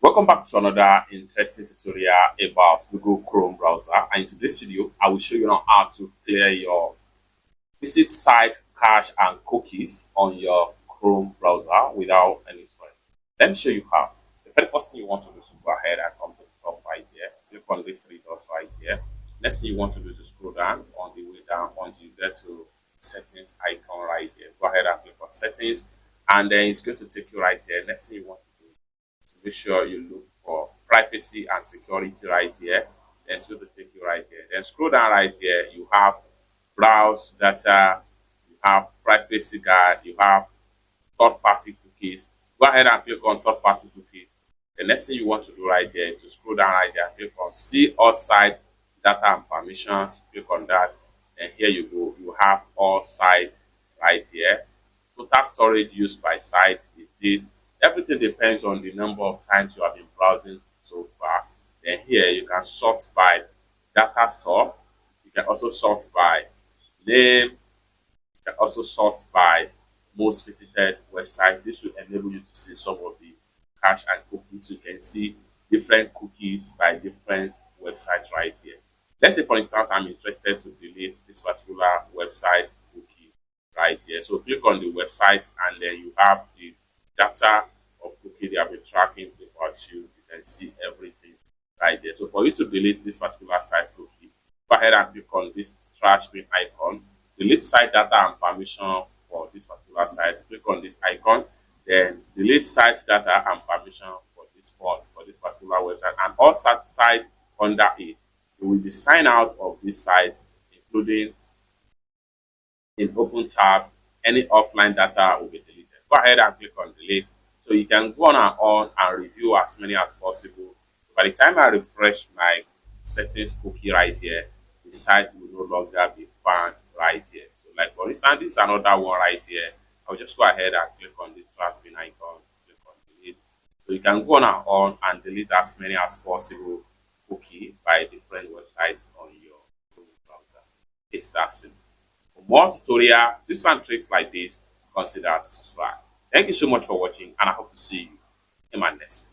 Welcome back to another interesting tutorial about Google Chrome browser. And in today's video, I will show you now how to clear your visit site cache and cookies on your Chrome browser without any stress. Let me show you how. The very first thing you want to do is to go ahead and come to the top right here. Click on these three dots right here. Next thing you want to do is to scroll down on the way down until you get to settings icon right here. Go ahead and click on settings, and then it's going to take you right here. Next thing you want to do, make sure you look for privacy and security right here. Then it's going to take you right here. Then scroll down right here. You have browse data, you have privacy guide, you have third-party cookies. Go ahead and click on third-party cookies. The next thing you want to do right here is to scroll down right here, click on see all site data and permissions. Click on that. And here you go. You have all sites right here. Total storage used by site is this. Everything depends on the number of times you have been browsing so far. Then here you can sort by data store. You can also sort by name. You can also sort by most visited website. This will enable you to see some of the cache and cookies. You can see different cookies by different websites right here. Let's say, for instance, I'm interested to delete this particular website cookie right here. So click on the website, and then you have the data of cookie they have been tracking about you. You can see everything right here. So for you to delete this particular site cookie, go ahead and click on this trash bin icon. Delete site data and permission for this particular site. Click on this icon, then delete site data and permission for this particular website, and all sites under it. You will be signed out of this site, including in open tab. Any offline data will be deleted. Go ahead and click on delete. So you can go on and review as many as possible. By the time I refresh my settings cookie right here, the site will no longer be found right here. So like for instance, this is another one right here. I'll just go ahead and click on this trash bin icon, click on delete. So you can go on and delete as many as possible cookie by different websites on your Chrome browser. It's that simple. For more tutorial tips and tricks like this, consider to subscribe. Thank you so much for watching, and I hope to see you in my next video.